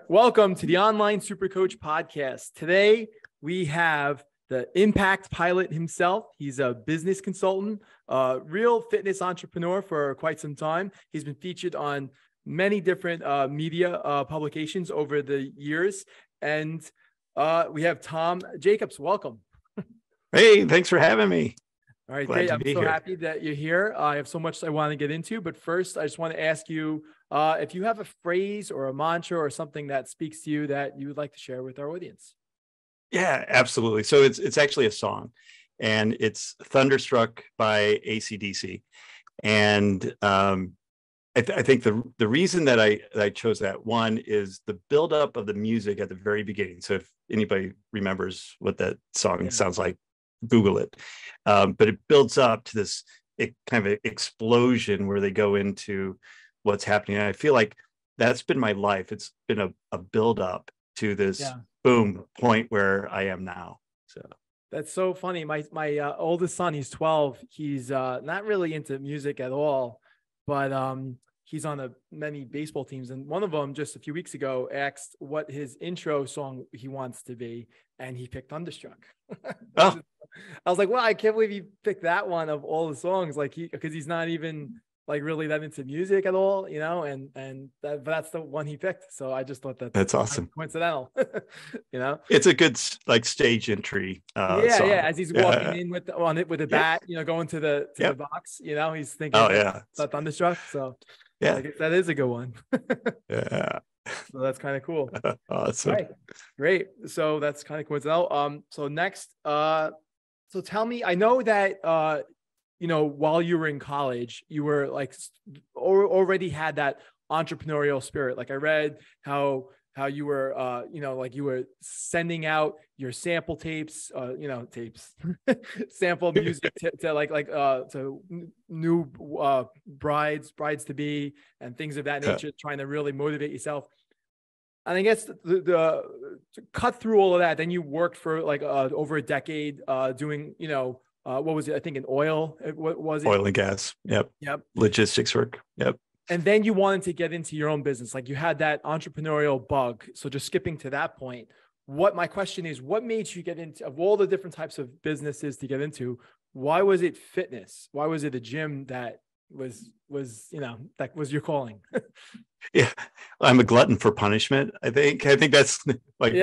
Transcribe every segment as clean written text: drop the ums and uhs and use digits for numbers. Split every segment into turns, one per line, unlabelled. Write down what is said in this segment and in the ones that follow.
Welcome to the Online SuperCoach podcast. Today, we have the impact pilot himself. He's a business consultant, a real fitness entrepreneur for quite some time. He's been featured on many different media publications over the years. And we have Tom Jackobs. Welcome.
Hey, thanks for having me.
All right,
Glad
great.
to
I'm
be
so
here.
happy that you're here. I have so much I want to get into, but first, I just want to ask you if you have a phrase or a mantra or something that speaks to you that you would like to share with our audience.
Yeah, absolutely. So it's actually a song, and it's Thunderstruck by AC/DC. And I think the reason that I chose that one is the buildup of the music at the very beginning. So if anybody remembers what that song sounds like, Google it. But it builds up to this kind of explosion where they go into what's happening. And I feel like that's been my life. It's been a build up to this boom point where I am now. So
that's so funny. My oldest son, he's 12. He's not really into music at all, but he's on many baseball teams. And one of them just a few weeks ago asked what his intro song he wants to be, and he picked Thunderstruck.
Oh.
I was like, wow, I can't believe he picked that one of all the songs, because he's not even like really that into music at all, you know, but that's the one he picked. So I just thought that's
awesome.
Coincidental, you know.
It's a good like stage entry. Song.
As he's walking in with the bat, you know, going to the box, you know, he's thinking about Thunderstruck. So I guess that is a good one.
Yeah.
So that's kind of cool.
Awesome.
Right. Great. So that's kind of coincidental. So next, so tell me, I know that, you know, while you were in college, you were like already had that entrepreneurial spirit. Like I read how you were, you know, like you were sending out your sample tapes, you know, sample music to new brides to be and things of that nature, trying to really motivate yourself. And I guess to cut through all of that, then you worked for like over a decade doing, you know, what was it? I think in oil. What was it?
Oil and gas. Yep. Logistics work. Yep.
And then you wanted to get into your own business. Like you had that entrepreneurial bug. So just skipping to that point, my question is, what made you get into, of all the different types of businesses to get into, why was it fitness? Why was it a gym that was, you know, that was your calling?
Yeah, I'm a glutton for punishment. I think that's like,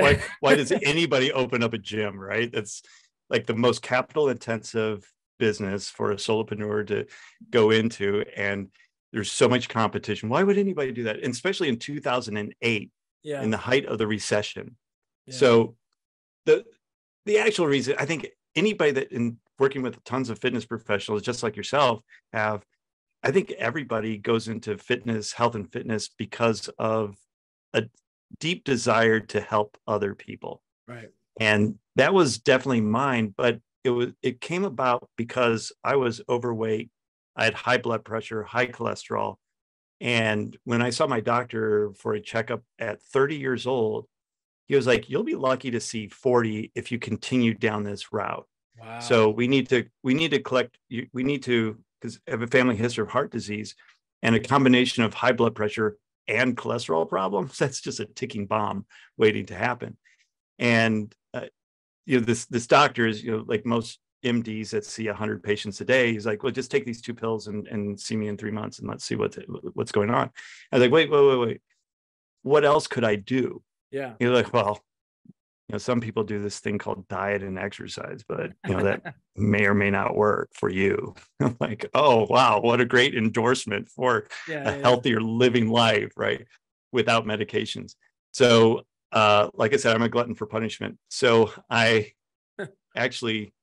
why does anybody open up a gym, right? That's like the most capital intensive business for a solopreneur to go into. And there's so much competition. Why would anybody do that? And especially in 2008, in the height of the recession. Yeah. So the actual reason, I think anybody that in working with tons of fitness professionals, just like yourself, I think everybody goes into fitness, health and fitness because of a deep desire to help other people.
Right.
And that was definitely mine, but it came about because I was overweight. I had high blood pressure, high cholesterol. And when I saw my doctor for a checkup at 30 years old, he was like, you'll be lucky to see 40 if you continue down this route.
Wow.
So we need to because I have a family history of heart disease and a combination of high blood pressure and cholesterol problems. That's just a ticking bomb waiting to happen. And, you know, this doctor is, you know, like most MDs that see 100 patients a day. He's like, well, just take these 2 pills and see me in 3 months and let's see what's going on. I was like, wait. What else could I do?
Yeah.
You're like, well, you know, some people do this thing called diet and exercise, but you know, that may or may not work for you. I'm like, oh, wow, what a great endorsement for a healthier living life, right? Without medications. So, like I said, I'm a glutton for punishment. So I actually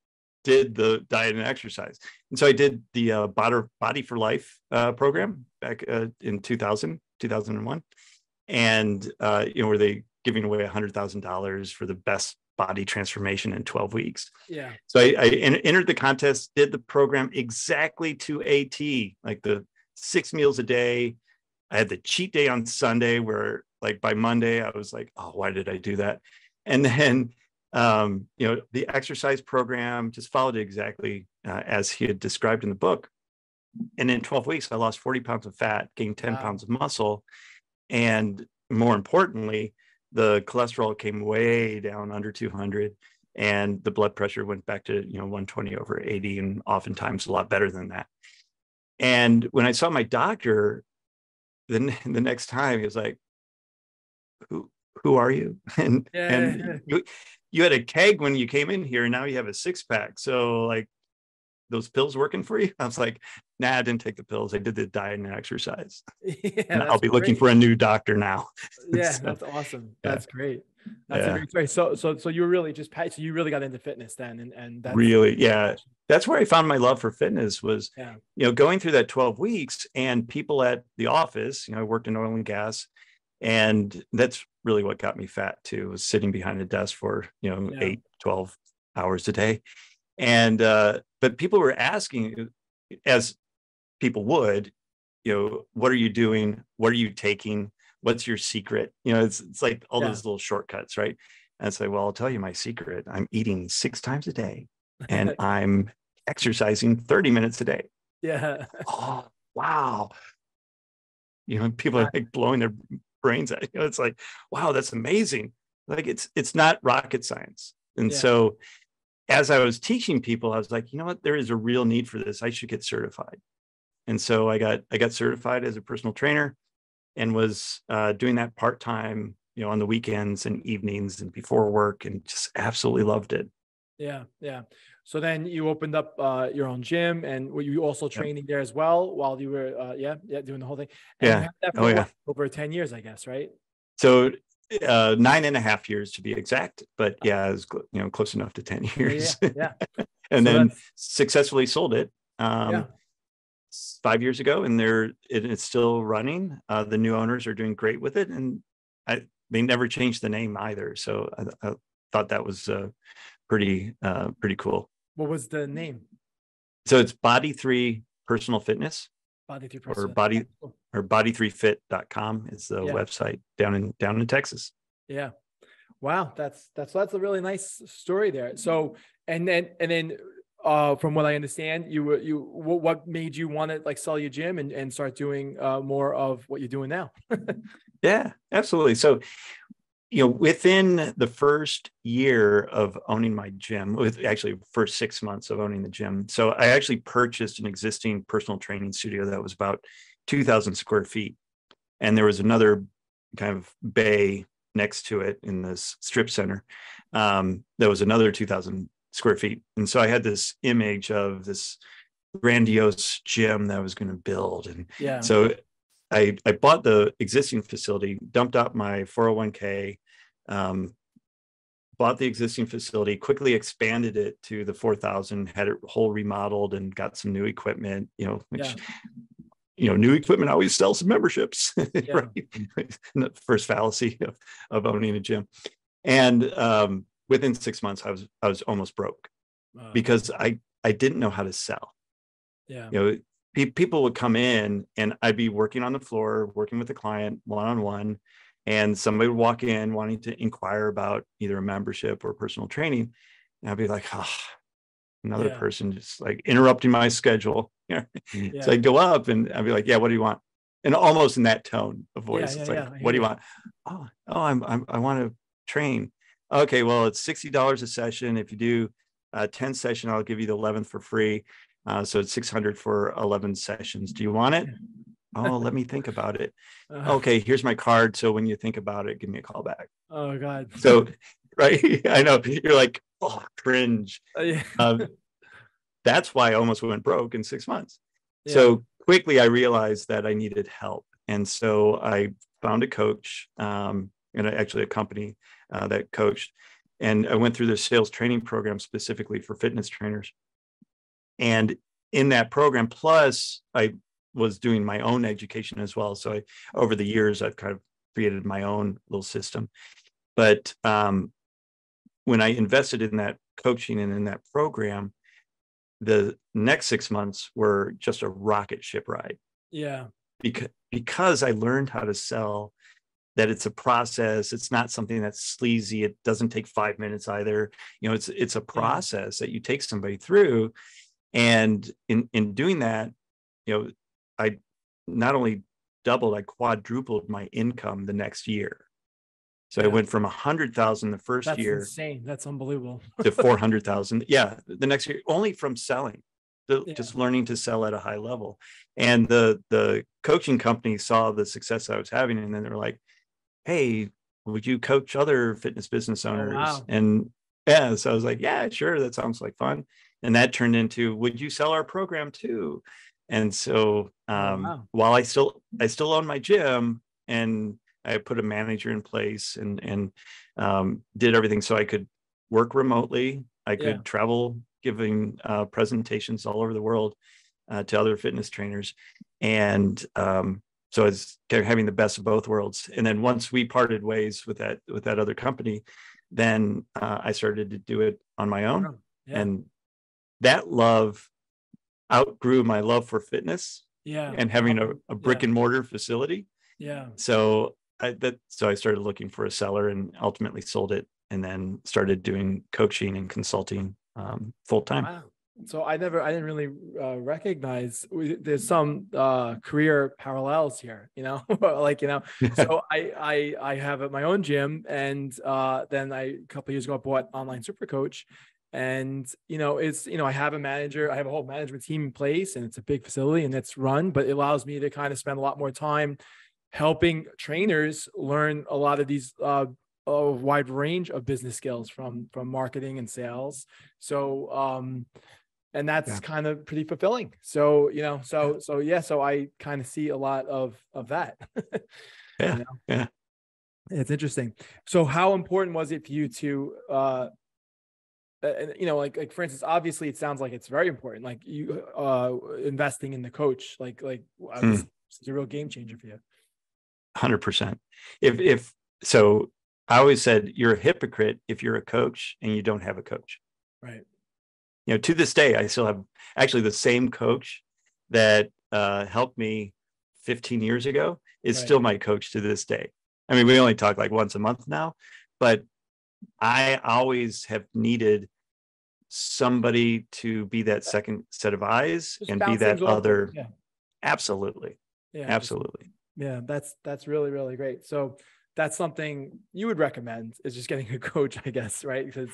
did the diet and exercise. And so I did the Body for Life program back in 2001. And, you know, where they giving away $100,000 for the best body transformation in 12 weeks.
Yeah.
So I entered the contest, did the program exactly to a T, like the 6 meals a day. I had the cheat day on Sunday where like by Monday, I was like, oh, why did I do that? And then, you know, the exercise program just followed exactly as he had described in the book. And in 12 weeks, I lost 40 pounds of fat, gained 10 pounds of muscle. And more importantly, the cholesterol came way down under 200, and the blood pressure went back to 120 over 80, and oftentimes a lot better than that. And when I saw my doctor, then the next time he was like, who are you? And
Yeah.
you had a keg when you came in here, and now you have a 6-pack. So like, those pills working for you? I was like, nah, I didn't take the pills. I did the diet and exercise.
Yeah,
And I'll
that's
be looking
great.
for a new doctor now.
Yeah,
So,
that's awesome.
yeah,
That's great. That's a
yeah,
great story. So you were really just so you really got into fitness then, and that's
really, yeah. That's where I found my love for fitness was,
yeah,
going through that 12 weeks, and people at the office, I worked in oil and gas, and that's really what got me fat too, was sitting behind a desk for,
yeah,
8-12 hours a day. And, but people were asking, as people would, what are you doing? What are you taking? What's your secret? It's like all
yeah,
those little shortcuts, right? And it's like, well, I'll tell you my secret. I'm eating 6 times a day, and I'm exercising 30 minutes a day.
yeah.
Oh, wow. People are like blowing their brains out. It's like, wow, that's amazing. Like, it's not rocket science. And
Yeah,
so as I was teaching people, I was like, you know what? There is a real need for this. I should get certified. And so I got certified as a personal trainer, and was doing that part-time, on the weekends and evenings and before work, and just absolutely loved it.
yeah, yeah. So then you opened up your own gym, and were you also
Yep.
training there as well while you were doing the whole thing? And you
Yeah.
had that
Oh
for
yeah.
what, over 10 years, I guess, right?
So 9.5 years to be exact, but yeah, it was close enough to 10
Yeah, yeah,
years.
yeah.
And
So
then
that's
successfully sold it
yeah,
5 years ago, and it's still running. The new owners are doing great with it, and they never changed the name either. So I thought that was pretty cool.
what was the name?
So it's Body 3 Personal Fitness,
Body through
or
person.
body
Cool.
or body3fit.com is the
Yeah,
website down in Texas.
yeah. Wow, that's a really nice story there. So and then from what I understand, what made you want to like sell your gym and start doing more of what you're doing now?
Yeah, absolutely. So, within the first year of owning my gym, with actually first 6 months of owning the gym, so I actually purchased an existing personal training studio that was about 2,000 square feet, and there was another kind of bay next to it in this strip center. There was another 2,000 square feet, and so I had this image of this grandiose gym that I was going to build, and
Yeah,
so I bought the existing facility, dumped out my 401k, um, bought the existing facility, quickly expanded it to the 4,000, had it whole remodeled, and got some new equipment,
yeah,
which, new equipment always sells memberships,
yeah,
right? The first fallacy of owning a gym. And within 6 months, I was almost broke,
uh,
because I didn't know how to sell.
yeah,
you know People would come in, and I'd be working on the floor, working with the client one-on-one, and somebody would walk in wanting to inquire about either a membership or personal training, and I'd be like, oh, another
yeah,
person just like interrupting my schedule. So
yeah,
I'd go up, and I'd be like, yeah, what do you want? And almost in that tone of
yeah,
voice,
yeah,
it's like,
yeah. I
what
hear
do you
you.
want? Oh, I want to train. Okay, well, it's $60 a session. If you do 10 session, I'll give you the 11th for free. So it's 600 for 11 sessions. Do you want it? Oh, let me think about it.
Uh,
Okay, here's my card. So when you think about it, give me a call back.
oh God.
So, right, I know you're like, oh, cringe.
Yeah,
Um, that's why I almost went broke in 6 months.
yeah,
So quickly, I realized that I needed help, and so I found a coach, and actually a company that coached, and I went through the sales training program specifically for fitness trainers. And in that program, plus I was doing my own education as well. So over the years, I've kind of created my own little system. But when I invested in that coaching and in that program, the next 6 months were just a rocket ship ride,
yeah,
because I learned how to sell, that it's a process. It's not something that's sleazy. It doesn't take 5 minutes either. It's a
yeah,
process that you take somebody through. And in doing that, I not only doubled, I quadrupled my income the next year. So I went from 100,000 the first
That's
year
insane. That's unbelievable.
to 400,000. Yeah, the next year, only from selling,
Yeah.
just learning to sell at a high level. And the coaching company saw the success I was having, and then they were like, "Hey, would you coach other fitness business
Oh,
owners?"
wow.
And yeah, so I was like, "Yeah, sure, that sounds like fun." And that turned into, "Would you sell our program too?" And so
Oh, wow.
while I still own my gym, and I put a manager in place, and did everything so I could work remotely. I
Yeah.
could travel giving presentations all over the world to other fitness trainers. And so I was kind of having the best of both worlds. And then once we parted ways with that other company, then I started to do it on my own.
Oh, yeah.
And that love outgrew my love for fitness
Yeah.
and having a brick
Yeah.
and mortar facility.
Yeah.
So I started looking for a seller and ultimately sold it, and then started doing coaching and consulting full time.
Wow. So I didn't really recognize there's some career parallels here, like, so I have my own gym, and then a couple of years ago I bought Online SuperCoach, and it's I have a manager, I have a whole management team in place, and it's a big facility and it's run, but it allows me to kind of spend a lot more time helping trainers learn a lot of these a wide range of business skills from marketing and sales. So and that's kind of pretty fulfilling. So so I kind of see a lot of that.
Yeah. Yeah.
It's interesting. So how important was it for you to like for instance, obviously it sounds like it's very important, like you investing in the coach, like this is a real game changer for you.
100%. If so, I always said you're a hypocrite if you're a coach and you don't have a coach.
Right.
To this day, I still have actually the same coach that helped me 15 years ago is still my coach to this day. I mean, we only talk like once a month now, but I always have needed somebody to be that second set of eyes and be that other.
Yeah.
Absolutely.
Yeah.
Absolutely.
Yeah. That's really, really great. So that's something you would recommend, is just getting a coach, I guess, right? Because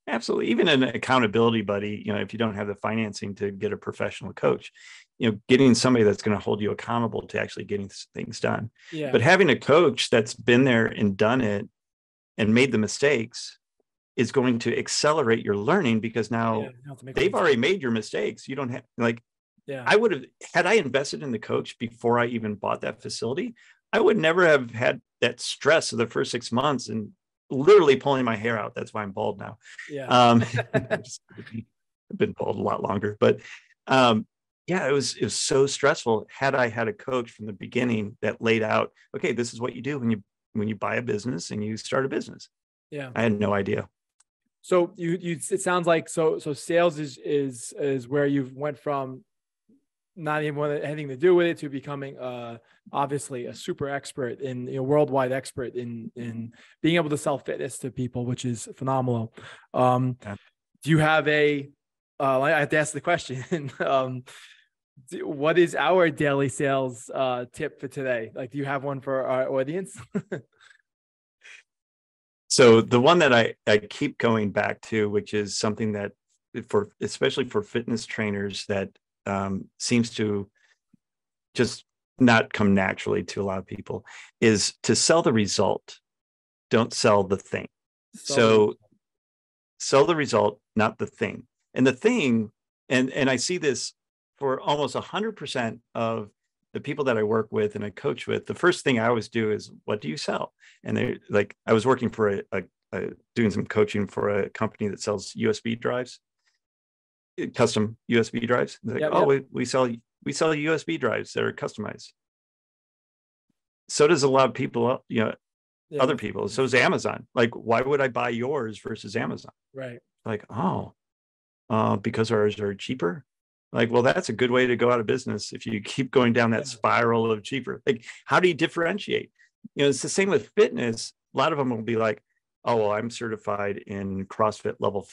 absolutely. Even an accountability buddy, if you don't have the financing to get a professional coach, getting somebody that's going to hold you accountable to actually getting things done.
Yeah.
But having a coach that's been there and done it and made the mistakes is going to accelerate your learning, because now they've already made your mistakes. You don't have I would have, had I invested in the coach before I even bought that facility, I would never have had that stress of the first 6 months and literally pulling my hair out. That's why I'm bald now.
Yeah.
I've been bald a lot longer, but it was so stressful. Had I had a coach from the beginning that laid out, okay, this is what you do when you buy a business and you start a business.
Yeah.
I had no idea.
So it sounds like, so sales is where you've went from not even anything to do with it to becoming obviously a super expert in worldwide expert in being able to sell fitness to people, which is phenomenal. Do you have I have to ask the question, what is our daily sales tip for today? Like, do you have one for our audience?
So the one that I keep going back to, which is something that especially for fitness trainers, that seems to just not come naturally to a lot of people, is to sell the result. Don't sell the thing. So sell the result, not the thing. And the thing, and I see this for almost 100% of the people that I work with and I coach with. The first thing I always do is, what do you sell? And they like, I was working for doing some coaching for a company that sells USB drives, custom USB drives. They're like, we sell USB drives that are customized. So does a lot of people, other people. So is Amazon. Like, why would I buy yours versus Amazon?
Right.
Like, because ours are cheaper. Like, well, that's a good way to go out of business if you keep going down that spiral of cheaper. Like, how do you differentiate? It's the same with fitness. A lot of them will be like, oh, well, I'm certified in CrossFit level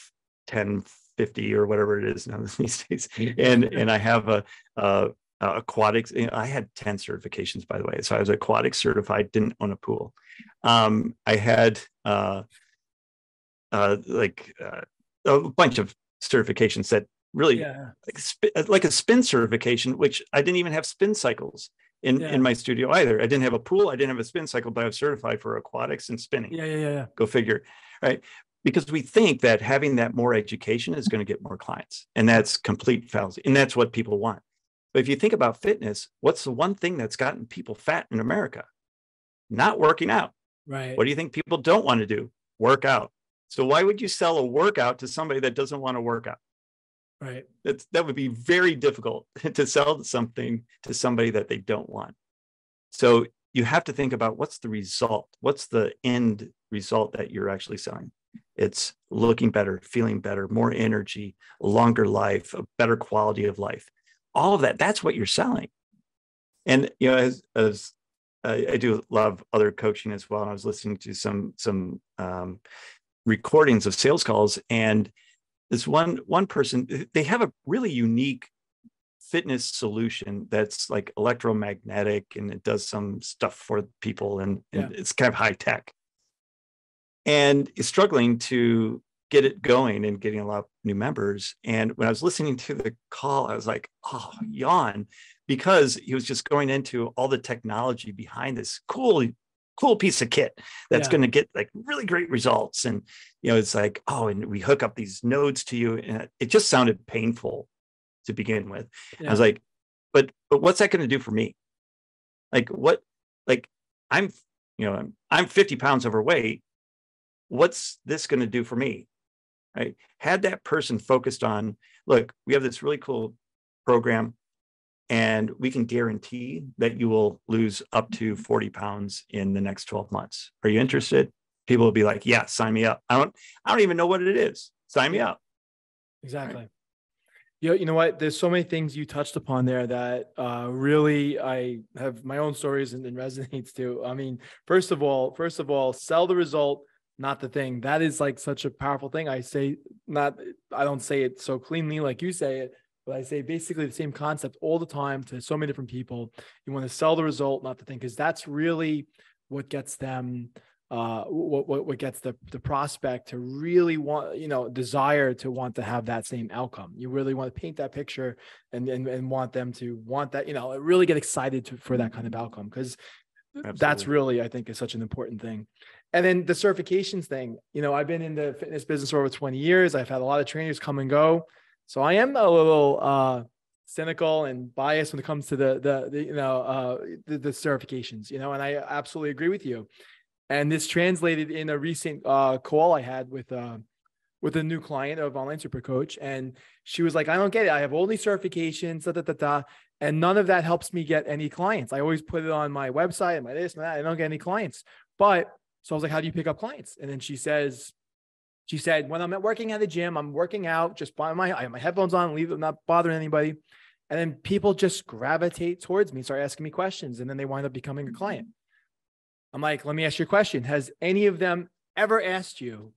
1050 or whatever it is now these days, and I have aquatics. I had 10 certifications, by the way. So I was aquatic certified, didn't own a pool. I had a bunch of certifications that really like a spin certification, which I didn't even have spin cycles in my studio either. I didn't have a pool. I didn't have a spin cycle, but I was certified for aquatics and spinning. Go figure. Right. Because we think that having that more education is going to get more clients, and that's complete fallacy. And that's what people want. But if you think about fitness, what's the one thing that's gotten people fat in America? Not working out.
Right.
What do you think people don't want to do? Work out. So why would you sell a workout to somebody that doesn't want to work out?
Right.
That would be very difficult to sell something to somebody that they don't want. So you have to think about what's the result? What's the end result that you're actually selling? It's looking better, feeling better, more energy, a longer life, a better quality of life. All of that, that's what you're selling. And, as I do love other coaching as well. And I was listening to some recordings of sales calls, and this one person, they have a really unique fitness solution that's like electromagnetic, and it does some stuff for people, and it's kind of high tech, and is struggling to get it going and getting a lot of new members. And when I was listening to the call, I was like, oh, yawn, because he was just going into all the technology behind this cool piece of kit that's going to get like really great results. And, it's like, oh, and we hook up these nodes to you. And it just sounded painful to begin with. I was like, but what's that going to do for me? I'm 50 pounds overweight. What's this going to do for me? Right? Had that person focused on, look, we have this really cool program, and we can guarantee that you will lose up to 40 pounds in the next 12 months. Are you interested? People will be like, yeah, sign me up. I don't even know what it is. Sign me up.
Exactly. Right. You know what? There's so many things you touched upon there that really I have my own stories and resonates too. I mean, first of all, sell the result, not the thing. That is like such a powerful thing. I don't say it so cleanly like you say it, but I say basically the same concept all the time to so many different people. You want to sell the result, not the thing, because that's really what gets them, what gets the prospect to really want, desire to want to have that same outcome. You really want to paint that picture and want them to want that, really get excited for that kind of outcome, because that's really, I think, is such an important thing. And then the certifications thing, I've been in the fitness business for over 20 years. I've had a lot of trainers come and go. So I am a little cynical and biased when it comes to the certifications, and I absolutely agree with you. And this translated in a recent call I had with a new client of Online SuperCoach. And she was like, I don't get it. I have all these certifications, and none of that helps me get any clients. I always put it on my website and my this and that. I don't get any clients. So I was like, how do you pick up clients? And then she said, when I'm working at the gym, I'm working out, just I have my headphones on, I'm not bothering anybody. And then people just gravitate towards me, start asking me questions. And then they wind up becoming a client. I'm like, let me ask you a question. Has any of them ever asked you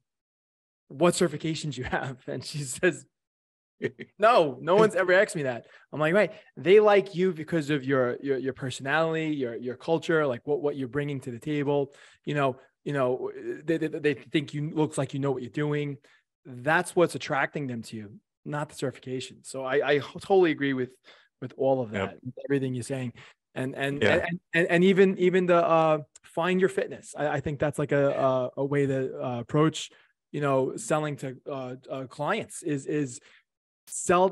what certifications you have? And she says, no one's ever asked me that. I'm like, right. They like you because of your personality, your culture, like what you're bringing to the table. They think you looks like you know what you're doing. That's what's attracting them to you, not the certification. So I totally agree with all of that, everything you're saying. And even the find your fitness. I think that's like a way to approach, selling to clients is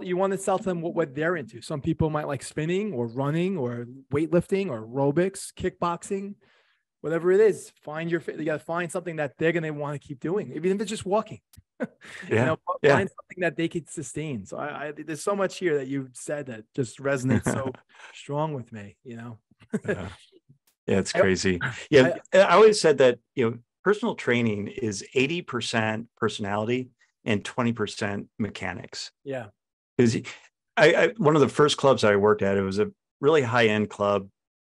you want to sell to them what they're into. Some people might like spinning or running or weightlifting or aerobics, kickboxing, whatever it is. You got to find something that they're going to want to keep doing, even if it's just walking. Find something that they could sustain. So there's so much here that you've said that just resonates so strong with me,
Yeah, it's crazy. I always said that, personal training is 80% personality and 20% mechanics.
Yeah.
Because one of the first clubs I worked at, it was a really high-end club.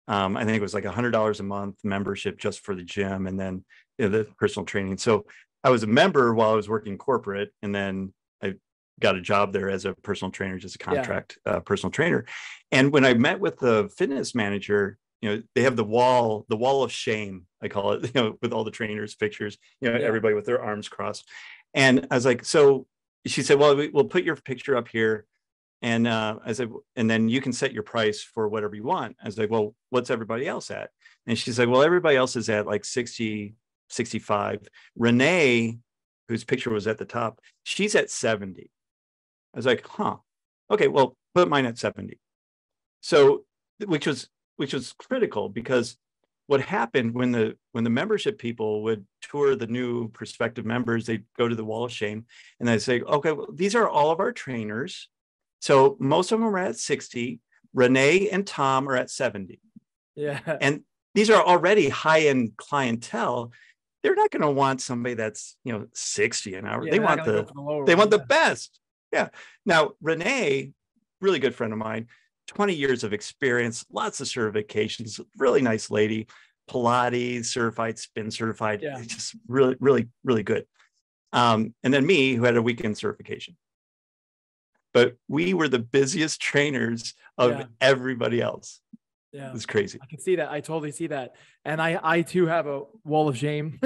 I think it was like $100 a month membership just for the gym, and then the personal training. So I was a member while I was working corporate, and then I got a job there as a personal trainer, just a
Yeah.
contract personal trainer. And when I met with the fitness manager, they have the wall of shame, I call it, with all the trainers' pictures,
Yeah.
everybody with their arms crossed. And I was like, so she said, well, we'll put your picture up here. And I said, and then you can set your price for whatever you want. I was like, well, what's everybody else at? And she's like, well, everybody else is at like 60, 65. Renee, whose picture was at the top, she's at 70. I was like, huh, okay, well, put mine at 70. So, which was critical, because what happened when the membership people would tour the new prospective members, they'd go to the wall of shame and they'd say, okay, well, these are all of our trainers. So most of them are at 60. Renee and Tom are at 70.
Yeah.
And these are already high-end clientele. They're not going to want somebody that's 60 an hour.
Yeah,
They want the best. Yeah. Now, Renee, really good friend of mine, 20 years of experience, lots of certifications, really nice lady, Pilates certified, spin certified, just really, really, really good. And then me, who had a weekend certification. But we were the busiest trainers of everybody else.
Yeah,
it's crazy.
I can see that. I totally see that. And I too have a wall of shame,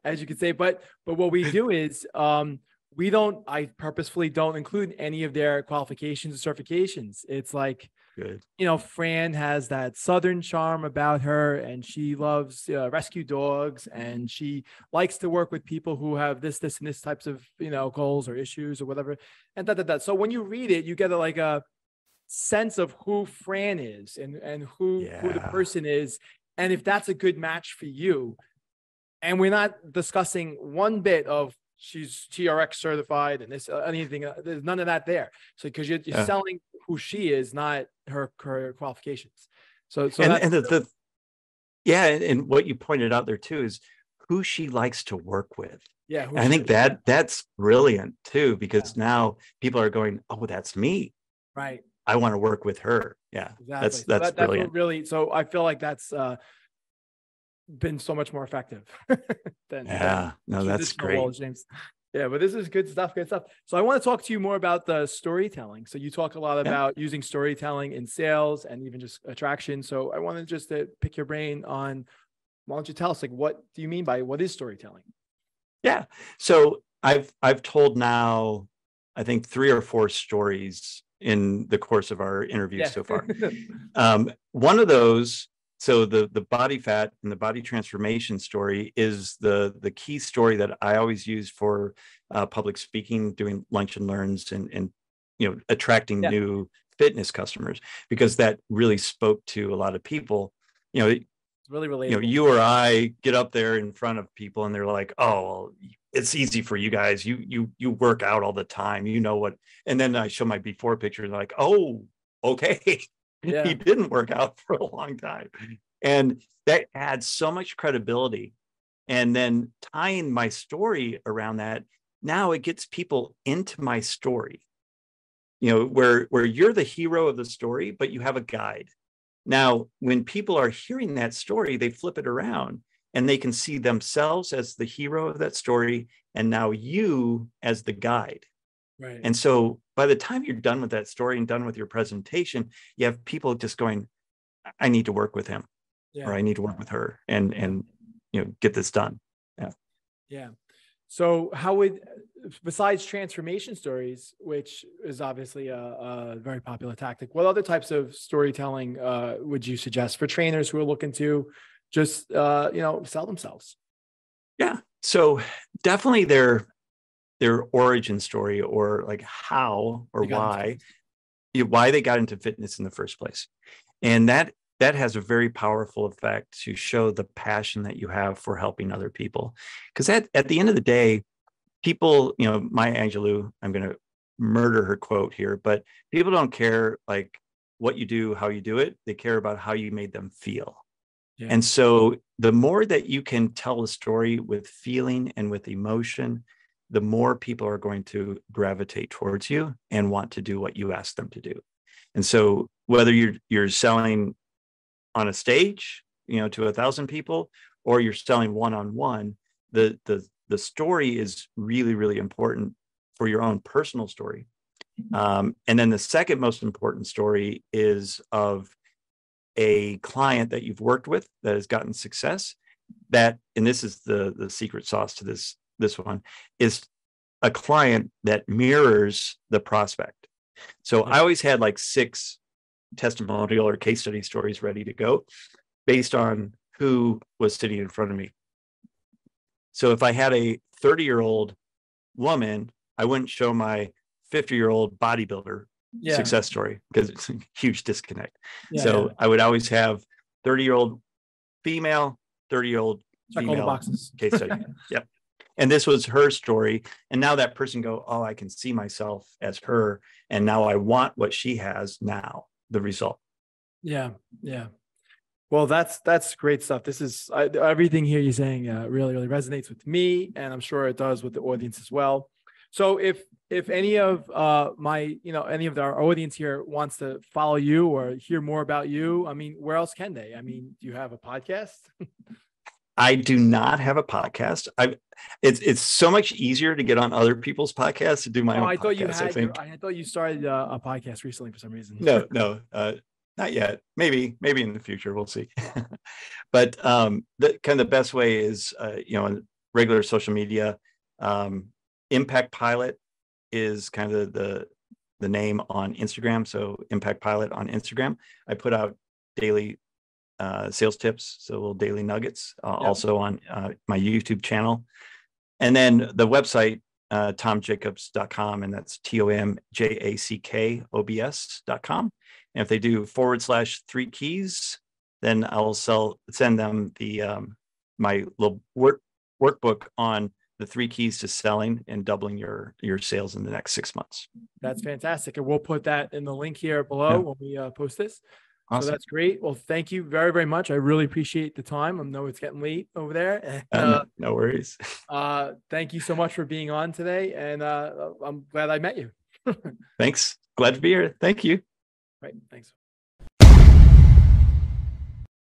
as you could say. But what we do is I purposefully don't include any of their qualifications or certifications. It's like,
good.
Fran has that Southern charm about her, and she loves rescue dogs, and she likes to work with people who have this, and this types of, goals or issues or whatever. And that. So when you read it, you get a sense of who Fran is and who the person is, and if that's a good match for you. And we're not discussing one bit of she's TRX certified and this anything. There's none of that there. So because you're selling who she is, not her qualifications. So
and what you pointed out there too is who she likes to work with.
Yeah,
I think that's brilliant too, because now people are going, oh, that's me.
Right.
I want to work with her. Yeah,
exactly.
That's brilliant.
Really, so I feel like that's been so much more effective than
that's great.
James. Yeah, but this is good stuff. So I want to talk to you more about the storytelling. So you talk a lot about using storytelling in sales and even just attraction. So I wanted just to pick your brain on, why don't you tell us, like, what do you mean by what is storytelling?
Yeah. So I've told now, I think 3 or 4 stories in the course of our interviews so far. One of those, so the body fat and the body transformation story is the key story that I always use for public speaking, doing lunch and learns, and attracting new fitness customers, because that really spoke to a lot of people. It's
really relatable.
You or I get up there in front of people and they're like, oh, well, it's easy for you guys. You work out all the time. What? And then I show my before picture and they're like, oh, okay. He didn't work out for a long time. And that adds so much credibility. And then tying my story around that, now it gets people into my story, where you're the hero of the story, but you have a guide. Now, when people are hearing that story, they flip it around and they can see themselves as the hero of that story, and now you as the guide.
Right.
And so by the time you're done with that story and done with your presentation, you have people just going, I need to work with him, or I need to work with her and get this done.
Yeah. So how would, besides transformation stories, which is obviously a very popular tactic, what other types of storytelling would you suggest for trainers who are looking to just, sell themselves?
Yeah. So definitely their origin story, or like how or why they got into fitness in the first place. And that has a very powerful effect to show the passion that you have for helping other people. Because at the end of the day, people, Maya Angelou, I'm going to murder her quote here, but people don't care like what you do, how you do it. They care about how you made them feel. Yeah. And so the more that you can tell a story with feeling and with emotion, the more people are going to gravitate towards you and want to do what you ask them to do. And so whether you're selling on a stage, to 1,000 people, or you're selling one-on-one, the story is really, really important for your own personal story, And then the second most important story is of a client that you've worked with that has gotten success, that, and this is the secret sauce to this one, is a client that mirrors the prospect. So I always had like 6 testimonial or case study stories ready to go based on who was sitting in front of me. So if I had a 30-year-old woman, I wouldn't show my 50-year-old bodybuilder success story because it's a huge disconnect. So I would always have 30-year-old female, 30-year-old female case study. Yep. And this was her story. And now that person go, oh, I can see myself as her. And now I want what she has now, the result.
Yeah. Yeah. Well, that's great stuff. This is everything here you're saying really, really resonates with me, and I'm sure it does with the audience as well. So if any of any of our audience here wants to follow you or hear more about you, I mean, where else can they? I mean, do you have a podcast?
I do not have a podcast. It's so much easier to get on other people's podcasts to do my own podcast.
I thought you started a podcast recently for some reason.
No, not yet. Maybe in the future, we'll see. But the kind of the best way is on regular social media. Impact Pilot is kind of the name on Instagram. So Impact Pilot on Instagram. I put out daily sales tips, so little daily nuggets, also on my YouTube channel. And then the website, tomjackobs.com, and that's TOMJACKOBS.com. And if they do /3 keys, then I'll send them my little workbook on the 3 keys to selling and doubling your sales in the next 6 months.
That's fantastic. And we'll put that in the link here below when we post this. Awesome. So that's great. Well, thank you very, very much. I really appreciate the time. I know it's getting late over there.
No worries.
Thank you so much for being on today. And I'm glad I met you.
Thanks. Glad to be here. Thank you.
Right. Thanks.